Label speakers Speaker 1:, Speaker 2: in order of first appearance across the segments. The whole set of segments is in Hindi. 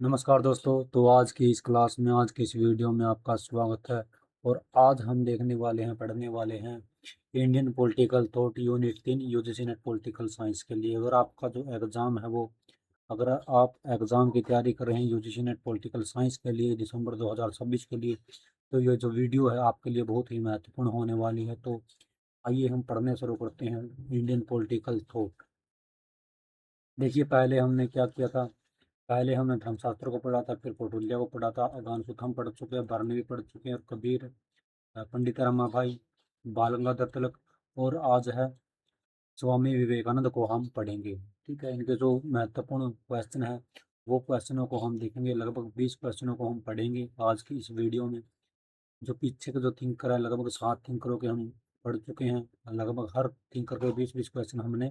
Speaker 1: नमस्कार दोस्तों। तो आज की इस क्लास में, आज की इस वीडियो में आपका स्वागत है। और आज हम देखने वाले हैं, पढ़ने वाले हैं Indian political thought unit 3 UGC net political science के लिए। अगर आपका जो एग्ज़ाम है वो, अगर आप एग्ज़ाम की तैयारी कर रहे हैं यूजीसी नेट पॉलिटिकल साइंस के लिए दिसंबर 2026 के लिए, तो ये जो वीडियो है आपके लिए बहुत ही महत्वपूर्ण होने वाली है। तो आइए हम पढ़ने शुरू करते हैं इंडियन पॉलिटिकल थॉट। देखिए, पहले हमने क्या किया था। पहले हमने धर्मशास्त्र को पढ़ा था, फिर कौटिल्य को पढ़ा था, अगानसूत्र हम पढ़ चुके हैं, बरनवी पढ़ चुके हैं, और कबीर, पंडित रमाबाई, बाल गंगाधर तिलक, और आज है स्वामी विवेकानंद को हम पढ़ेंगे। ठीक है, इनके जो महत्वपूर्ण क्वेश्चन है वो क्वेश्चनों को हम देखेंगे। लगभग 20 क्वेश्चनों को हम पढ़ेंगे आज की इस वीडियो में। जो पीछे के जो थिंकर है, लगभग 7 थिंकरों के हम पढ़ चुके हैं। लगभग हर थिंकर के 20-20 क्वेश्चन हमने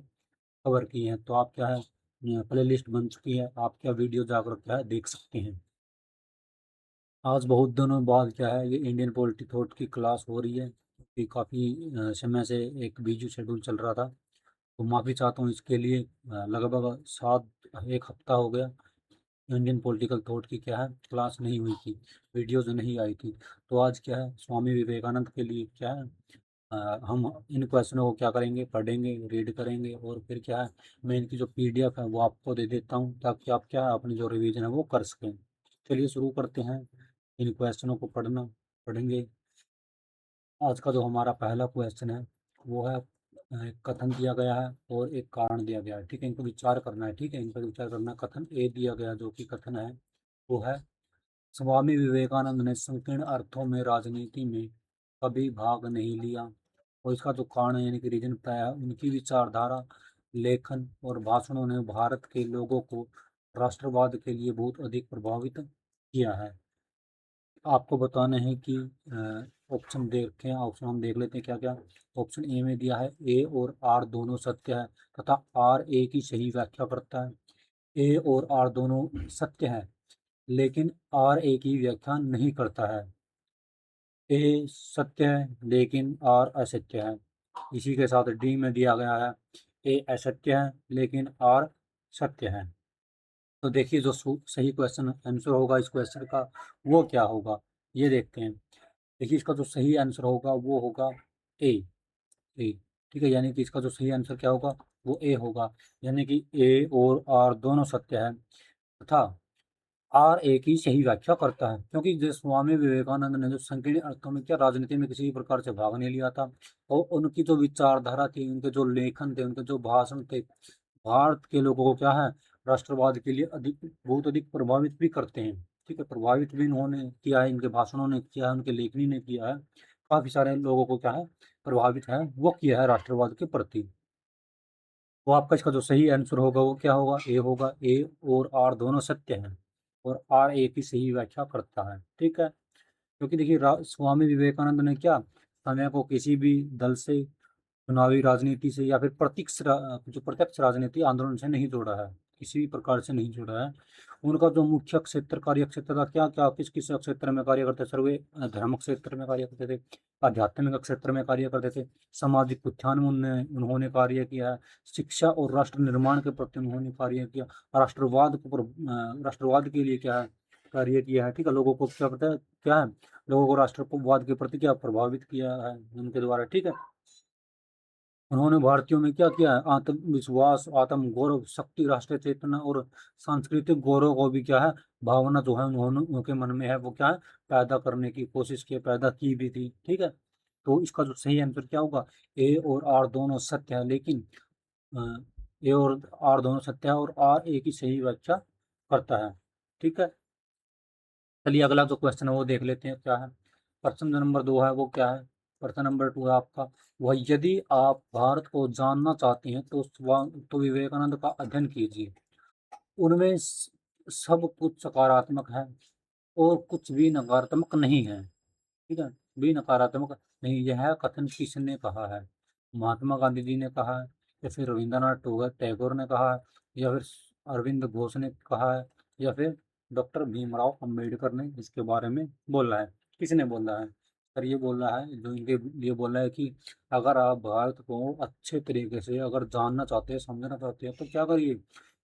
Speaker 1: कवर किए हैं। तो आप क्या है, प्ले लिस्ट बन चुकी है, आप क्या वीडियो जाकर क्या है देख सकते हैं। आज बहुत दिनों बाद क्या है ये इंडियन पॉलिटी थॉट की क्लास हो रही है, क्योंकि काफ़ी समय से एक बिजी शेड्यूल चल रहा था। तो माफ़ी चाहता हूँ इसके लिए। लगभग 1 हफ्ता हो गया इंडियन पॉलिटिकल थॉट की क्या है क्लास नहीं हुई थी, वीडियोज नहीं आई थी। तो आज क्या है स्वामी विवेकानंद के लिए क्या है, हम इन क्वेश्चनों को क्या करेंगे, पढ़ेंगे, रीड करेंगे, और फिर क्या है मैं इनकी जो पीडीएफ है वो आपको दे देता हूँ, ताकि आप क्या है अपनी जो रिवीजन है वो कर सकें। चलिए शुरू करते हैं, इन क्वेश्चनों को पढ़ेंगे। आज का जो हमारा पहला क्वेश्चन है वो है, एक कथन दिया गया है और एक कारण दिया गया है। ठीक है, इनको विचार करना है। ठीक है, इन पर विचार करना है। कथन ए दिया गया, जो कि कथन है वो है, स्वामी विवेकानंद ने संकीर्ण अर्थों में राजनीति में कभी भाग नहीं लिया। और इसका जो कारण है, यानी कि रीजन बताया है, उनकी विचारधारा, लेखन और भाषणों ने भारत के लोगों को राष्ट्रवाद के लिए बहुत अधिक प्रभावित किया है। आपको बताना है कि ऑप्शन देखें, ऑप्शन हम देख लेते हैं क्या क्या। ऑप्शन ए में दिया है, ए और आर दोनों सत्य है तथा आर ए की सही व्याख्या करता है। ए और आर दोनों सत्य है, लेकिन आर ए की व्याख्या नहीं करता है। ए सत्य है लेकिन आर असत्य है। इसी के साथ डी में दिया गया है, ए असत्य है लेकिन आर सत्य है। तो देखिए, जो सही क्वेश्चन आंसर होगा इस क्वेश्चन का वो क्या होगा, ये देखते हैं। देखिए, इसका जो सही आंसर होगा वो होगा ए। ए, ठीक है, यानी कि इसका जो सही आंसर क्या होगा वो ए होगा। यानी कि ए और आर दोनों सत्य है तथा आर ए की सही व्याख्या करता है। क्योंकि जो स्वामी विवेकानंद ने जो संकीर्ण अर्थों में क्या राजनीति में किसी भी प्रकार से भाग नहीं लिया था, और उनकी जो विचारधारा थी, उनके जो लेखन थे, उनके जो भाषण थे, भारत के लोगों को क्या है राष्ट्रवाद के लिए बहुत अधिक प्रभावित भी करते हैं। ठीक है, प्रभावित भी इन्होंने किया है, इनके भाषणों ने किया है, उनके लेखनी ने किया है। काफी सारे लोगों को क्या है प्रभावित है वो किया है राष्ट्रवाद के प्रति। तो आपका इसका जो सही आंसर होगा वो क्या होगा, ए होगा। ए और आर दोनों सत्य हैं और आर ए की सही व्याख्या करता है। ठीक है, क्योंकि देखिए स्वामी विवेकानंद ने क्या समय को किसी भी दल से, चुनावी राजनीति से, या फिर जो प्रत्यक्ष राजनीति आंदोलन से नहीं जोड़ा है, किसी भी प्रकार से नहीं जोड़ा है। उनका जो मुख्य क्षेत्र, कार्य क्षेत्र था, क्या क्या किस किस क्षेत्र में कार्य करते थे सर, वे धर्म क्षेत्र में कार्य करते थे, आध्यात्मिक क्षेत्र में कार्य करते थे, सामाजिक उत्थान में उन्होंने कार्य किया है, शिक्षा और राष्ट्र निर्माण के प्रति उन्होंने कार्य किया, राष्ट्रवाद के लिए क्या है कार्य किया है। ठीक है, लोगों को क्या करता है, क्या है, लोगों को राष्ट्रवाद के प्रति क्या प्रभावित किया है उनके द्वारा। ठीक है, उन्होंने भारतीयों में क्या किया है, आत्मविश्वास, आत्म गौरव, शक्ति, राष्ट्रीय चेतना और सांस्कृतिक गौरव को भी क्या है भावना जो है उन्होंने उनके मन में है वो क्या है पैदा करने की कोशिश की, पैदा की भी थी। ठीक है, तो इसका जो सही आंसर क्या होगा, ए और आर दोनों सत्य है, लेकिन ए और आर दोनों सत्य है और आर ए की सही व्याख्या करता है। ठीक है, चलिए अगला जो क्वेश्चन है वो देख लेते हैं क्या है। प्रश्न नंबर 2 है वो क्या है, प्रश्न नंबर 2 है आपका, वह यदि आप भारत को जानना चाहते हैं तो तो विवेकानंद का अध्ययन कीजिए। उनमें सब कुछ सकारात्मक है और कुछ भी नकारात्मक नहीं है। ठीक है, भी नकारात्मक नहीं। यह कथन किसने कहा है, महात्मा गांधी जी ने कहा है, या फिर रविंद्रनाथ टैगोर ने कहा है, या फिर अरविंद घोष ने कहा है, या फिर डॉक्टर भीमराव अंबेडकर ने इसके बारे में बोला है। किसने बोला है सर, ये बोला है जो इनके लिए बोला है कि अगर आप भारत को अच्छे तरीके से अगर जानना चाहते हैं, समझना चाहते हैं, तो क्या करिए,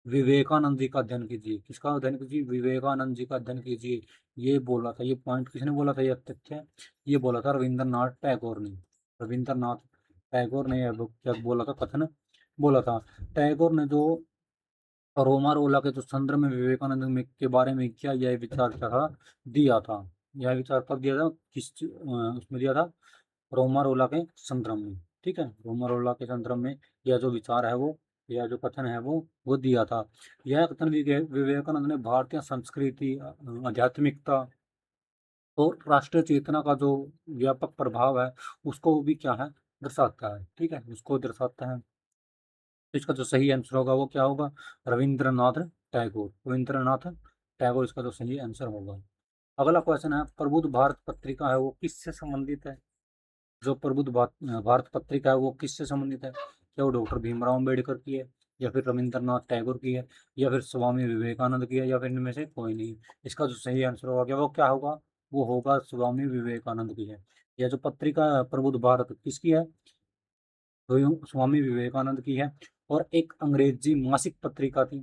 Speaker 1: विवेकानंद जी का अध्ययन कीजिए। किसका अध्ययन कीजिए? विवेकानंद जी का अध्ययन कीजिए। ये बोला था, ये पॉइंट किसने बोला था? ये तथ्य ये बोला था रविंद्रनाथ टैगोर ने। रविंद्रनाथ टैगोर ने यह क्या बोला था? कथन बोला था। टैगोर ने जो रोमा रोला के जो संदर्भ में विवेकानंद में के बारे में क्या यह विचार क्या था दिया था? यह विचार कब दिया था? उसमें दिया था रोमा रोला के संदर्भ में। ठीक है, रोमा रोला के संदर्भ में यह जो विचार है वो, यह जो कथन है वो दिया था। यह कथन विवेकानंद ने भारतीय संस्कृति, आध्यात्मिकता और राष्ट्रीय चेतना का जो व्यापक प्रभाव है उसको भी क्या है? दर्शाता है। ठीक है, उसको दर्शाता है। तो इसका जो सही आंसर होगा वो क्या होगा? रविंद्रनाथ टैगोर। रविंद्रनाथ टैगोर इसका जो सही आंसर होगा। अगला क्वेश्चन है, प्रबुद्ध भारत पत्रिका है वो किससे संबंधित है? जो प्रबुद्ध भारत पत्रिका है वो किससे संबंधित है? क्या वो डॉक्टर भीमराव अम्बेडकर की है, या फिर रविंद्रनाथ टैगोर की है, या फिर स्वामी विवेकानंद की है, या फिर इनमें से कोई नहीं? इसका जो सही आंसर होगा क्या, वो क्या होगा? वो होगा स्वामी विवेकानंद की है। यह जो पत्रिका है प्रबुद्ध भारत किसकी है? तो स्वामी विवेकानंद की है। और एक अंग्रेजी मासिक पत्रिका थी,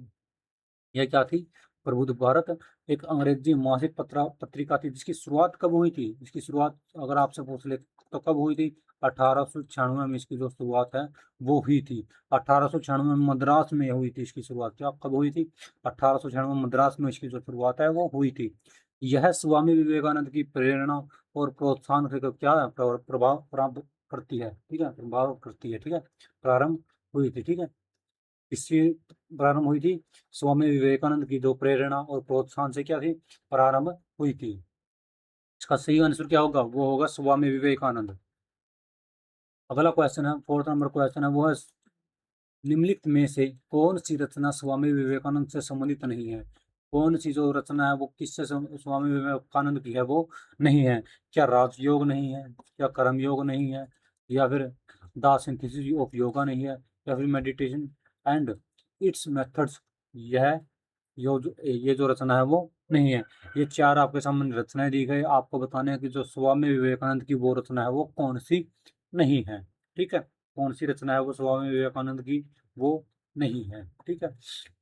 Speaker 1: यह क्या थी? प्रबुद्ध भारत एक अंग्रेजी मासिक पत्रिका थी जिसकी शुरुआत कब हुई थी? इसकी शुरुआत अगर आपसे पूछ ले तो कब हुई थी? 1896 में इसकी जो शुरुआत है वो हुई थी। 1896 में मद्रास में हुई थी इसकी शुरुआत। क्या कब हुई थी? 1896 में मद्रास में इसकी जो शुरुआत है वो हुई थी। यह स्वामी विवेकानंद की प्रेरणा और प्रोत्साहन से क्या है? प्रभाव प्राप्त करती है। ठीक है, प्रभाव करती है। ठीक है, प्रारंभ हुई थी। ठीक है, इससे प्रारंभ हुई थी स्वामी विवेकानंद की जो प्रेरणा और प्रोत्साहन से क्या थी? प्रारंभ हुई थी। इसका सही आंसर क्या होगा? वो होगा स्वामी विवेकानंद। अगला क्वेश्चन है, फोर्थ नंबर क्वेश्चन है, वो है निम्नलिखित में से कौन सी रचना स्वामी विवेकानंद से संबंधित नहीं है? कौन सी जो रचना है वो किससे स्वामी विवेकानंद की है वो नहीं है? क्या राजयोग नहीं है, क्या कर्मयोग नहीं है, या फिर द सिंथेसिस ऑफ योगा नहीं है, या फिर मेडिटेशन एंड इट्स मेथड्स, यह ये जो रचना है वो नहीं है। ये चार आपके सामने रचनाएं दी गई, आपको बताने हैं कि जो स्वामी विवेकानंद की वो रचना है वो कौन सी नहीं है। ठीक है, कौन सी रचना है वो स्वामी विवेकानंद की वो नहीं है। ठीक है,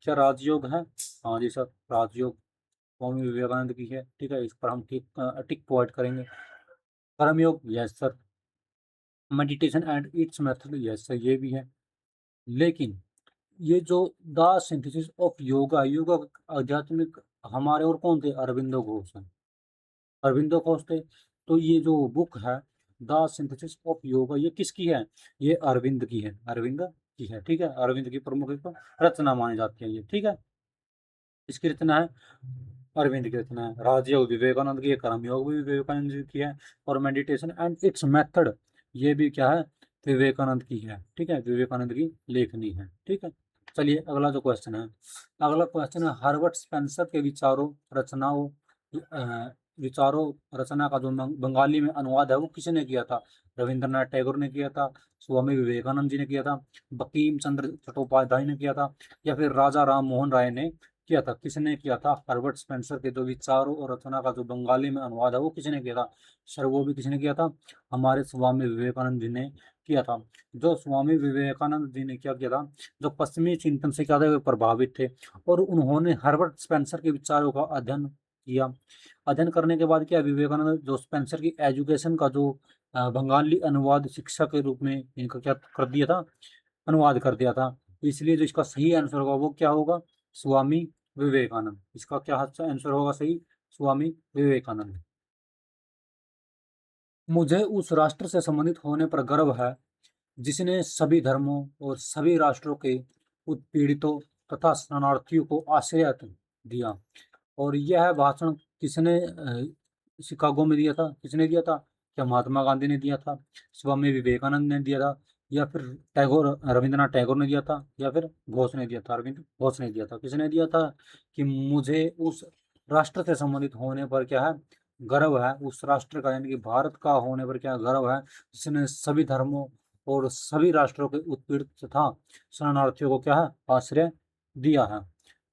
Speaker 1: क्या राजयोग है? हाँ जी सर, राजयोग स्वामी विवेकानंद की है। ठीक है, इस पर हम टिक प्रोवाइड करेंगे। कर्मयोग, yes sir. Meditation and it's method, yes sir, ये भी है। लेकिन ये जो the synthesis of yoga, yoga आध्यात्मिक, हमारे और कौन थे? अरविंदो घोष हैं। अरविंदो घोष थे। तो ये जो बुक है द सिंथेसिस ऑफ योगा, ये किसकी है? ये अरविंद की है, अरविंद की है। ठीक है, अरविंद की प्रमुख रचना मानी जाती है ये। ठीक है, इसकी रचना है अरविंद की रचना है। राजयोग विवेकानंद की है, कर्मयोग भी विवेकानंद जी की है, और मेडिटेशन एंड इट्स मेथड ये भी क्या है? विवेकानंद की है। ठीक है, विवेकानंद की लेखनी है। ठीक है, चलिए अगला जो क्वेश्चन है, अगला क्वेश्चन है, हर्बर्ट स्पेंसर के विचारों रचनाओं विचारों रचना का जो बंगाली में अनुवाद है वो किसने किया था? रविंद्रनाथ टैगोर ने किया था, स्वामी विवेकानंद जी ने किया था, बंकिम चंद्र चट्टोपाध्याय ने किया था, या फिर राजा राम मोहन राय ने किया था? किसने किया था? हर्बर्ट स्पेंसर के जो विचारों और रचना का जो बंगाली में अनुवाद है वो किसने किया था? सर वो भी किसने किया था? हमारे स्वामी विवेकानंद जी ने किया था। जो स्वामी विवेकानंद जी ने क्या किया था? जो पश्चिमी चिंतन से क्या थे वे प्रभावित थे, और उन्होंने हर्बर्ट स्पेंसर के विचारों का अध्ययन किया। अध्ययन करने के बाद क्या विवेकानंद जो स्पेंसर की एजुकेशन का जो बंगाली अनुवाद शिक्षा के रूप में इनका क्या कर दिया था? अनुवाद कर दिया था। इसलिए जो इसका सही आंसर होगा वो क्या होगा? स्वामी विवेकानंद। इसका क्या आंसर होगा सही? स्वामी विवेकानंद। मुझे उस राष्ट्र से संबंधित होने पर गर्व है जिसने सभी धर्मों और सभी राष्ट्रों के उत्पीड़ितों तथा शरणार्थियों को आश्रय दिया। और यह भाषण किसने शिकागो में दिया था? किसने दिया था? क्या महात्मा गांधी ने दिया था, स्वामी विवेकानंद ने दिया था, या फिर टैगोर रविंद्रनाथ टैगोर ने दिया था, या फिर घोष ने दिया था? अरविंद घोष ने दिया था। किसने दिया था कि मुझे उस राष्ट्र से संबंधित होने पर क्या है? गर्व है। उस राष्ट्र का यानी कि भारत का होने पर क्या गर्व है? जिसने सभी धर्मों और सभी राष्ट्रों के उत्पीड़ित तथा शरणार्थियों को क्या है? आश्रय दिया है।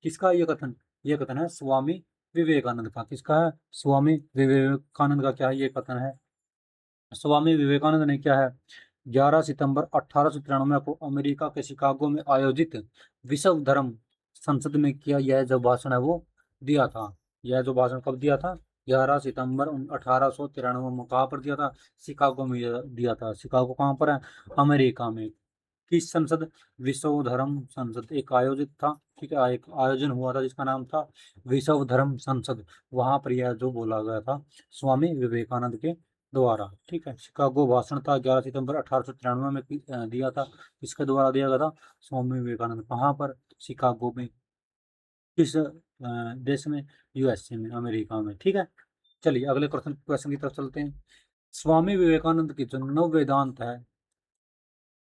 Speaker 1: किसका ये कथन? ये कथन है स्वामी विवेकानंद का। किसका है? स्वामी विवेकानंद का क्या है? ये कथन है। स्वामी विवेकानंद ने क्या है? 11 सितंबर 1893 को अमेरिका के शिकागो में आयोजित विश्व धर्म संसद में किया, यह जो भाषण है वो दिया था। यह जो भाषण कब दिया था? 11 सितंबर 1893 में। कहाँ पर दिया था? शिकागो में दिया था। शिकागो कहाँ पर है? अमेरिका में। किस संसद? विश्व धर्म संसद एक आयोजित था, ठीक है, एक आयोजन हुआ था जिसका नाम था विश्व धर्म संसद। वहां पर यह जो बोला गया था स्वामी विवेकानंद के द्वारा, ठीक है। शिकागो भाषण था 11 सितंबर 1893 में दिया था। किसके द्वारा दिया गया था? स्वामी विवेकानंद। कहाँ पर? शिकागो में। किस देश में? यूएसए में, अमेरिका में, ठीक है। चलिए अगले क्वेश्चन की तरफ चलते हैं। स्वामी विवेकानंद की जो नव वेदांत है,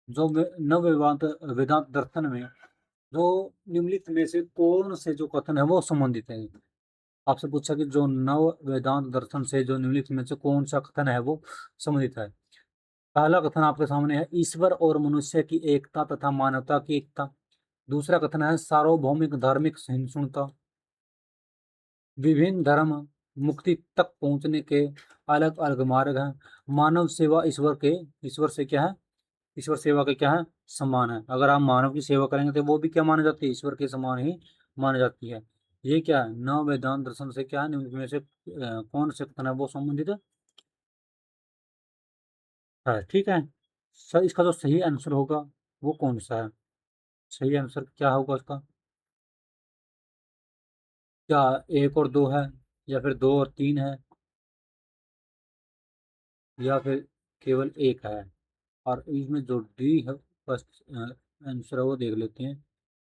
Speaker 1: जो नव वेदांत वेदांत दर्शन में जो निम्नलिखित में से कौन से जो कथन है वो संबंधित है? आपसे पूछा कि जो नव वेदांत दर्शन से जो निम्नलिखित में से कौन सा कथन है वो संबंधित है। पहला कथन आपके सामने है, ईश्वर और मनुष्य की एकता तथा मानवता की एकता। दूसरा कथन है, सार्वभौमिक धार्मिक सहिष्णुता। विभिन्न धर्म मुक्ति तक पहुंचने के अलग अलग मार्ग हैं। मानव सेवा ईश्वर से क्या है? ईश्वर सेवा के क्या है? समान है। अगर आप मानव की सेवा करेंगे तो वो भी क्या मानी जाती है? ईश्वर के समान ही मानी जाती है। ये क्या है? नव वेदांत दर्शन से क्या है? निम्न में से कौन से कथन है वो संबंधित है, ठीक है। सर इसका जो सही आंसर होगा वो कौन सा है? सही आंसर क्या होगा इसका? क्या एक और दो है, या फिर दो और तीन है, या फिर केवल एक है? और इसमें जो डी है फर्स्ट आंसर है वो देख लेते हैं।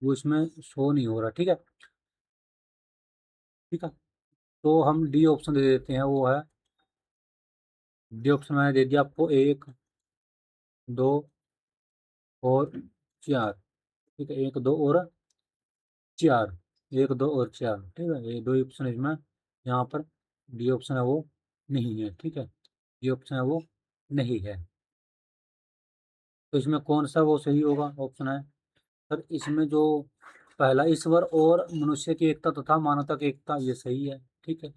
Speaker 1: वो इसमें शो नहीं हो रहा, ठीक है। ठीक है, तो हम डी ऑप्शन दे देते हैं, वो है डी ऑप्शन मैंने दे दिया आपको, एक, दो और चार। ठीक है, एक, दो और चार। एक, दो और चार, ठीक है, ये दो ऑप्शन इसमें यहाँ पर डी ऑप्शन है वो नहीं है, ठीक है। डी ऑप्शन है वो नहीं है। तो इसमें कौन सा वो सही होगा ऑप्शन है? सर इसमें जो पहला, ईश्वर और मनुष्य की एकता तथा मानवता की एकता, ये सही है, ठीक है।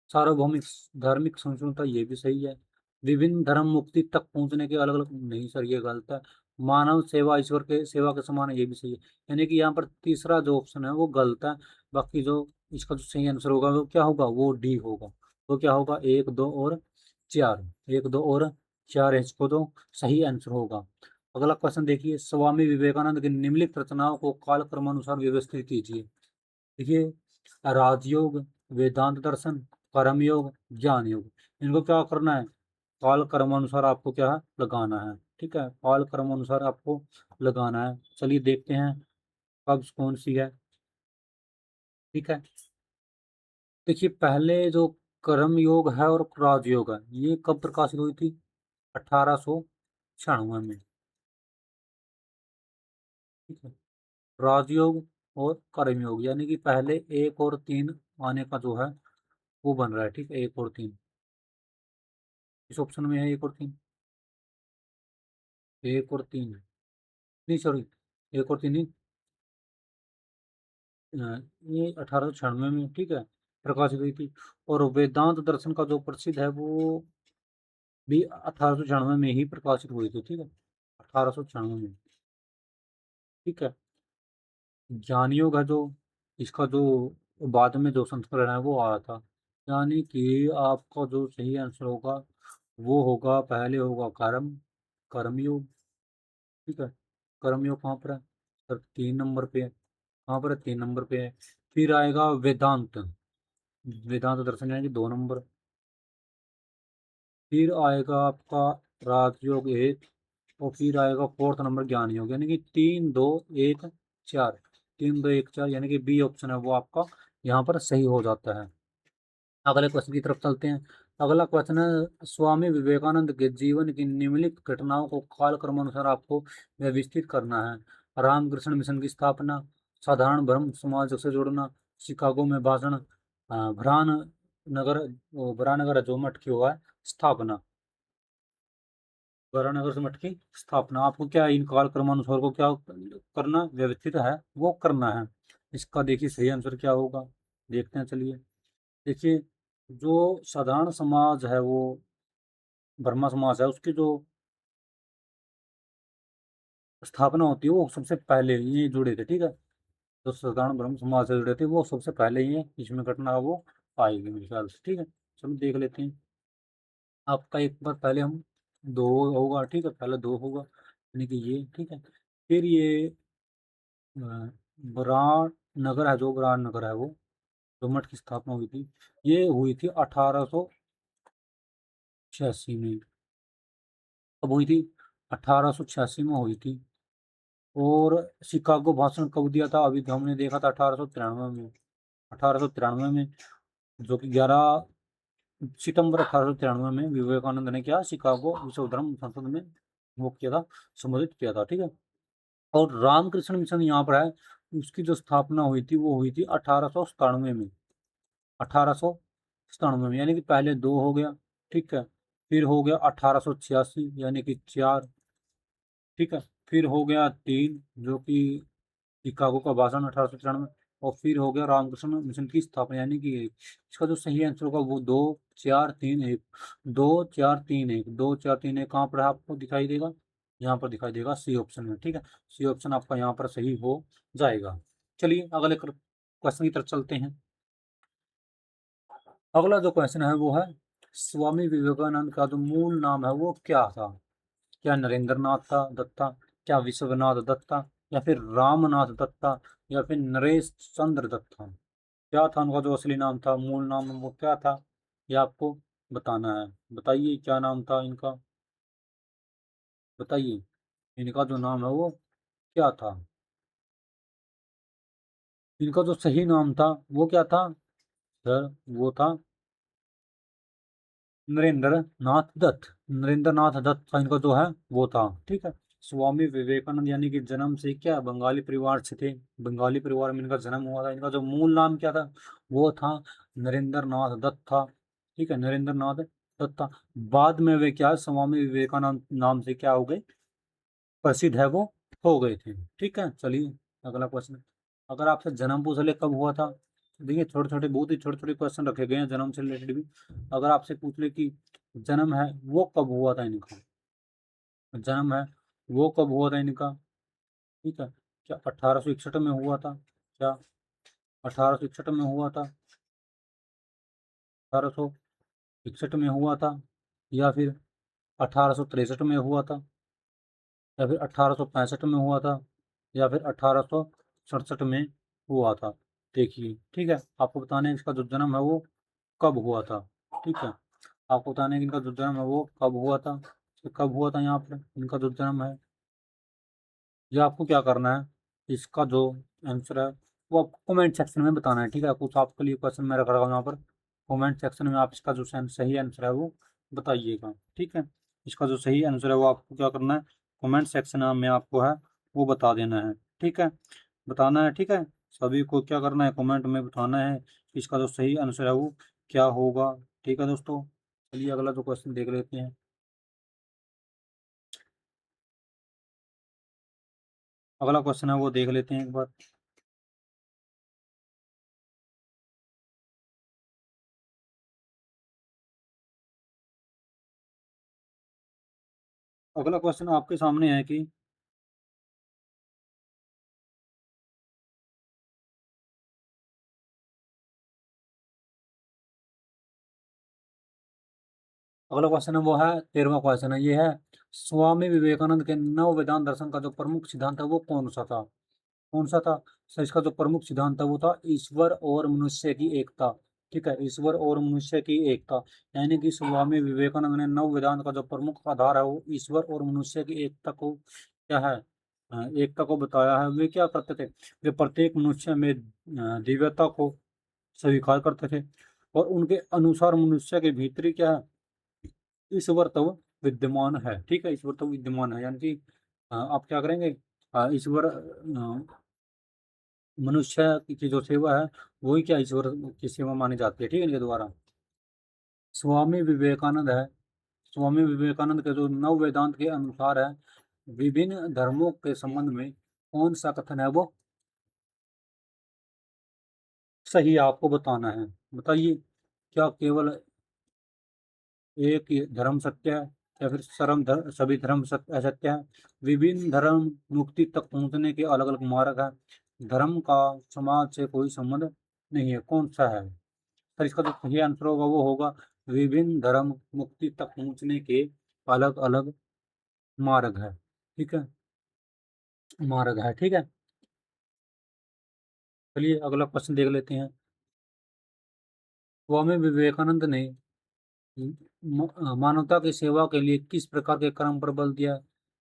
Speaker 1: सार्वभौमिक धार्मिक सहिष्णुता, ये भी सही है। विभिन्न धर्म मुक्ति तक पहुंचने के अलग अलग, नहीं सर ये गलत है। मानव सेवा ईश्वर के सेवा के समान है, ये भी सही है। यानी कि यहाँ पर तीसरा जो ऑप्शन है वो गलत है। बाकी जो इसका जो सही आंसर होगा वो क्या होगा? वो डी होगा। तो क्या होगा? एक, दो और चार। एक, दो और चार इसको तो सही आंसर होगा। अगला क्वेश्चन देखिए, स्वामी विवेकानंद की निम्नलिखित रचनाओं को कालक्रमानुसार व्यवस्थित कीजिए। देखिए, राजयोग, वेदांत दर्शन, कर्म योग, ज्ञान योग, इनको क्या करना है? काल कर्म अनुसार आपको क्या है? लगाना है, ठीक है। काल कर्म अनुसार आपको लगाना है। चलिए देखते हैं कब कौन सी है, ठीक है। देखिए पहले जो कर्म योग है और राजयोग है, ये कब प्रकाशित हुई थी? 1896 में, ठीक है। राजयोग और कर्मयोग, यानी कि पहले एक और तीन आने का जो है वो बन रहा है, ठीक है। एक और तीन इस ऑप्शन में है, एक और तीन। एक और तीन नहीं, सॉरी, एक और तीन नहीं, ये 1896 में, ठीक है, प्रकाशित हुई थी। और वेदांत दर्शन का जो प्रसिद्ध है वो भी 1896 में ही प्रकाशित हुई थी, ठीक है, 1896 में, ठीक है। ज्ञान योग है जो, इसका जो बाद में जो संस्करण है वो आया था। यानी कि आपका जो सही आंसर होगा वो होगा, पहले होगा कर्मयोग, ठीक है। कर्मयोग कहाँ पर है? सर 3 नंबर पे है। कहाँ पर है? 3 नंबर पे है। फिर आएगा वेदांत, वेदांत दर्शन यानी कि 2 नंबर। फिर आएगा आपका राजयोग एक, और फिर आएगा फोर्थ नंबर ज्ञान योग, यानी कि 3, 2, 1, 4। 3, 2, 1, 4, यानी कि बी ऑप्शन है वो आपका यहाँ पर सही हो जाता है। अगले क्वेश्चन की तरफ चलते हैं। अगला क्वेश्चन है, स्वामी विवेकानंद के जीवन की निम्नलिखित घटनाओं को कालक्रमानुसार आपको व्यवस्थित करना है। रामकृष्ण मिशन की स्थापना, साधारण ब्रह्म समाज से जुड़ना, शिकागो में भाषण, भ्रान नगर, बरानगर जो मठ की हुआ है स्थापना। बरानगर से मठ की स्थापना, आपको क्या इन कालक्रमानुसार को क्या करना, व्यवस्थित है वो करना है। इसका देखिए सही आंसर क्या होगा, देखते हैं, चलिए। देखिए, जो साधारण समाज है वो ब्रह्मा समाज है, उसकी जो स्थापना होती है वो सबसे पहले ये जुड़े थे, ठीक है। जो साधारण ब्रह्म समाज से जुड़े थे वो सबसे पहले ही है इसमें घटना वो आएगी मेरे ख्याल से। ठीक है, चलो देख लेते हैं। आपका एक बार पहले हम दो होगा, ठीक है, पहले दो होगा यानी कि ये, ठीक है। फिर ये बराड़ नगर है, जो बराड़ नगर है वो जो मठ की स्थापना हुई थी, ये हुई थी 1886 में। कब हुई थी? 1886 में हुई थी। और शिकागो भाषण कब दिया था? अभी तो हमने देखा था 1893 में। 1893 में, जो कि 11 सितंबर 1893 में विवेकानंद ने क्या शिकागो विश्व धर्म संसद में वो किया था, संबोधित किया था। ठीक है। और रामकृष्ण मिशन यहाँ पर है, उसकी जो स्थापना हुई थी वो हुई थी 1897 में। 1897 में, यानी कि पहले दो हो गया, ठीक है। फिर हो गया 1886 यानी कि चार, ठीक है। फिर हो गया तीन, जो कि शिकागो का भाषण 1893। और फिर हो गया रामकृष्ण मिशन की स्थापना यानी कि एक। इसका जो सही आंसर होगा वो 2 4 3 1, 2 4 3 1, 2 4 3 1 कहाँ पर है आपको दिखाई देगा? यहाँ पर दिखाई देगा सी ऑप्शन में। ठीक है, सी ऑप्शन आपका यहाँ पर सही हो जाएगा। चलिए अगले क्वेश्चन की तरफ चलते हैं। अगला जो क्वेश्चन है वो है, स्वामी विवेकानंद का जो मूल नाम है वो क्या था? क्या नरेंद्र नाथ था दत्ता, क्या विश्वनाथ दत्ता, या फिर रामनाथ दत्ता, या फिर नरेश चंद्र दत्ता? क्या था उनका जो असली नाम था, मूल नाम वो क्या था? ये आपको बताना है। बताइए क्या नाम था इनका, बताइए इनका जो नाम है वो क्या था? इनका जो सही नाम था वो क्या था सर? वो था नरेंद्र नाथ दत्त। नरेंद्र नाथ दत्त का इनका जो है वो था। ठीक है। स्वामी विवेकानंद यानी कि जन्म से क्या बंगाली परिवार से थे, बंगाली परिवार में इनका जन्म हुआ था। इनका जो मूल नाम क्या था वो था नरेंद्र नाथ दत्त था। ठीक है, नरेंद्र नाथ दत्त था। बाद में वे क्या स्वामी विवेकानंद नाम से क्या हो गए, प्रसिद्ध है वो हो गए थे। ठीक है, चलिए अगला क्वेश्चन। अगर आपसे जन्म पूछ ले कब हुआ था, देखिए छोटे छोटे बहुत ही छोटे छोटे क्वेश्चन रखे गए हैं जन्म से रिलेटेड भी। अगर आपसे पूछ ले कि जन्म है वो कब हुआ था इनका, जन्म है वो कब हुआ था इनका, ठीक है। क्या 1861 में हुआ था? क्या 1861 में हुआ था? 1861 में हुआ था, या फिर 1863 में हुआ था, या फिर 1865 में हुआ था, या फिर 1867 में हुआ था? देखिए, ठीक है, आपको बताना है इसका जो जन्म है वो कब हुआ था। ठीक है, आपको बताना है कि इनका जो जन्म है वो कब हुआ था, तो कब हुआ था यहाँ पर इनका जो जन्म है। ये आपको क्या करना है, इसका जो आंसर है वो आपको कमेंट सेक्शन में बताना है। ठीक है, कुछ आपके लिए क्वेश्चन मैं रख रहा हूँ यहाँ पर, कमेंट सेक्शन में आप इसका जो सही आंसर है वो बताइएगा। ठीक है, इसका जो सही आंसर है वो आपको क्या करना है, कमेंट सेक्शन में आपको है वो बता देना है। ठीक है, बताना है। ठीक है, सभी को क्या करना है, कमेंट में बताना है कि इसका जो सही आंसर है वो क्या होगा। ठीक है दोस्तों, चलिए अगला जो क्वेश्चन देख लेते हैं। अगला क्वेश्चन है वो देख लेते हैं एक बार। अगला क्वेश्चन आपके सामने है कि अगला क्वेश्चन है वो है 13वां क्वेश्चन है, ये है स्वामी विवेकानंद के नव वेदांत दर्शन का जो प्रमुख सिद्धांत है वो कौन सा था? कौन सा था? सर इसका जो प्रमुख सिद्धांत था वो था ईश्वर और मनुष्य की एकता। ठीक है, ईश्वर और मनुष्य की एकता, यानी कि स्वामी विवेकानंद ने नव वेदांत का जो प्रमुख आधार है वो ईश्वर और मनुष्य की एकता को क्या है, एकता को बताया है। वे क्या करते थे, वे प्रत्येक मनुष्य में दिव्यता को स्वीकार करते थे, और उनके अनुसार मनुष्य के भीतरी क्या है, ईश्वर तो विद्यमान है। ठीक है, ईश्वर तो विद्यमान है, यानी कि आप क्या करेंगे, ईश्वर मनुष्य की जो सेवा है वही क्या ईश्वर की सेवा मानी जाती है। ठीक है, इनके द्वारा स्वामी विवेकानंद है, स्वामी विवेकानंद के जो नव वेदांत के अनुसार है, विभिन्न धर्मों के संबंध में कौन सा कथन है वो सही है, आपको बताना है। बताइए, क्या केवल एक ही धर्म सत्य है, या फिर सभी धर्म सत्य असत्य है, विभिन्न धर्म मुक्ति तक पहुंचने के अलग अलग मार्ग है, धर्म का समाज से कोई संबंध नहीं है, कौन सा है? सर इसका जो सही आंसर होगा वो होगा विभिन्न धर्म मुक्ति तक पहुंचने के अलग अलग मार्ग है। ठीक है, मार्ग है। ठीक है, चलिए अगला क्वेश्चन देख लेते हैं। स्वामी विवेकानंद ने मानवता की सेवा के लिए किस प्रकार के कर्म पर बल दिया?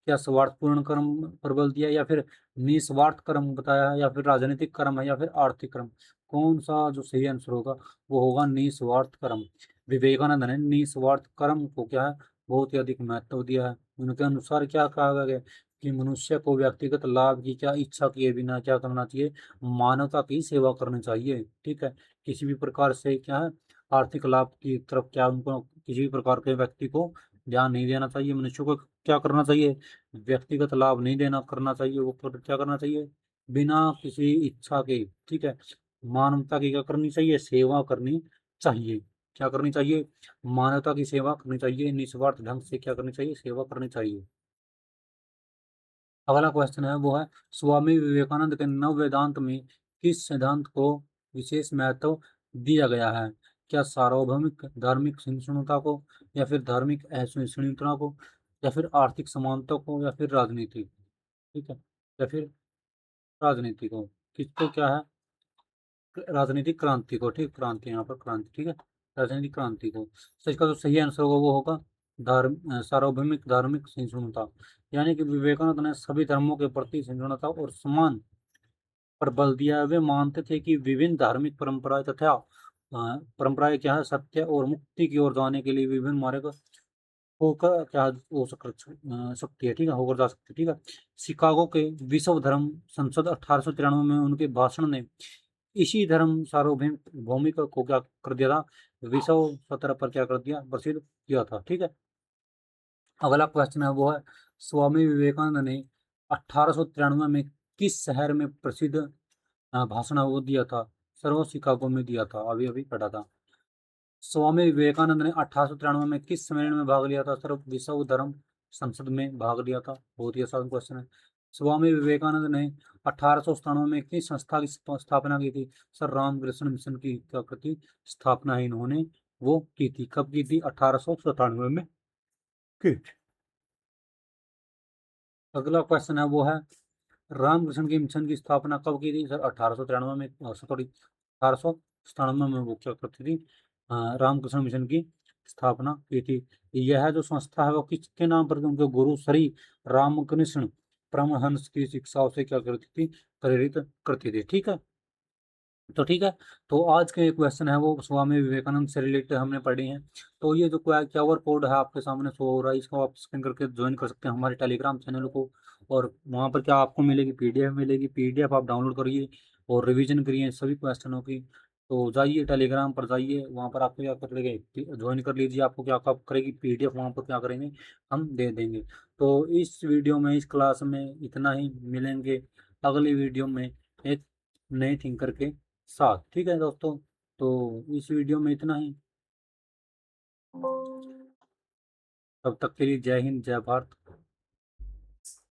Speaker 1: क्या स्वार्थपूर्ण कर्म पर बल दिया, या फिर निस्वार्थ कर्म बताया, या फिर राजनीतिक कर्म है, या फिर आर्थिक कर्म? कौन सा जो सही आंसर होगा वो होगा निस्वार्थ कर्म। विवेकानंद ने निस्वार्थ कर्म को क्या है बहुत ही अधिक महत्व दिया है। उनके अनुसार क्या कहा गया कि मनुष्य को व्यक्तिगत लाभ की क्या इच्छा किए बिना क्या करना चाहिए, मानवता की सेवा करनी चाहिए। ठीक है, किसी भी प्रकार से क्या है आर्थिक लाभ की तरफ क्या उनको किसी भी प्रकार के व्यक्ति को ध्यान नहीं देना चाहिए। मनुष्य को क्या करना चाहिए, व्यक्तिगत लाभ नहीं देना करना चाहिए। वो क्या करना चाहिए बिना किसी इच्छा के। ठीक है, मानवता की क्या करनी चाहिए, सेवा करनी चाहिए। क्या करनी चाहिए, मानवता की सेवा करनी चाहिए, निस्वार्थ ढंग से क्या करनी चाहिए, सेवा करनी चाहिए। अगला क्वेश्चन है वो है स्वामी विवेकानंद के नव वेदांत में किस सिद्धांत को विशेष महत्व दिया गया है? क्या सार्वभौमिक धार्मिक सहिष्णुता को, या फिर धार्मिक असहिष्णुता को, या फिर आर्थिक समानता को, या फिर राजनीति? ठीक है, या फिर राजनीति को, किसको क्या है, राजनीतिक क्रांति को। ठीक, क्रांति यहाँ पर क्रांति। ठीक है, राजनीतिक क्रांति को। तो इसका जो सही आंसर होगा वो होगा सार्वभौमिक धार्मिक सहिष्णुता। यानी कि विवेकानंद ने सभी धर्मों के प्रति सहिष्णुता और सम्मान पर बल दिया। वे मानते थे कि विभिन्न धार्मिक परंपराएं तथा परंपराएं क्या है सत्य और मुक्ति की ओर जाने के लिए विभिन्न मार्ग होकर क्या हो सकती है। ठीक है, होकर जा सकती है। ठीक है, शिकागो के विश्व धर्म संसद 1893 में उनके भाषण ने इसी धर्म सार्वभौमिक को क्या कर दिया था, विश्व सतह पर क्या कर दिया, प्रसिद्ध किया था। ठीक है, अगला क्वेश्चन है वो है स्वामी विवेकानंद ने 1893 में किस शहर में प्रसिद्ध भाषण वो दिया था? सर वो शिकागो में दिया था, अभी अभी पढ़ा था। स्वामी विवेकानंद ने 1893 में किस सम्मेलन में भाग लिया था? सर विश्व धर्म संसद में भाग लिया था। बहुत ही आसान क्वेश्चन है। स्वामी विवेकानंद ने 1897 में किस संस्था की स्थापना की थी? सर रामकृष्ण मिशन की क्या की स्थापना ही इन्होंने वो की थी। कब की थी? 1897 में की। अगला क्वेश्चन है वो है रामकृष्ण की मिशन की स्थापना कब की थी? सर 1893 में, सॉरी 1897 में वो क्या करती थी, रामकृष्ण मिशन की स्थापना की थी। यह जो संस्था है वो किसके नाम पर थी? उनके गुरु श्री रामकृष्ण परमहंस की शिक्षाओं से क्या करती थी, प्रेरित करती थी। ठीक है, तो ठीक है, तो आज के क्वेश्चन है वो स्वामी विवेकानंद से रिलेटेड हमने पढ़े हैं। तो ये जो क्यूआर कोड है आपके सामने शो हो रहा है, इसको आप स्कैन करके ज्वाइन कर सकते हैं हमारे टेलीग्राम चैनल को। और वहाँ पर क्या आपको मिलेगी, पीडीएफ मिलेगी। पीडीएफ आप डाउनलोड करिए और रिवीजन करिए सभी क्वेश्चनों की। तो जाइए टेलीग्राम पर, जाइए वहाँ पर आपको क्या करेंगे, ज्वाइन कर लीजिए। आपको क्या करेगी, पीडीएफ वहाँ पर क्या करेंगे, हम दे देंगे। तो इस वीडियो में, इस क्लास में इतना ही। मिलेंगे अगली वीडियो में एक नए थिंकर के साथ। ठीक है दोस्तों, तो इस वीडियो में इतना ही। तब तक के लिए जय हिंद, जय भारत।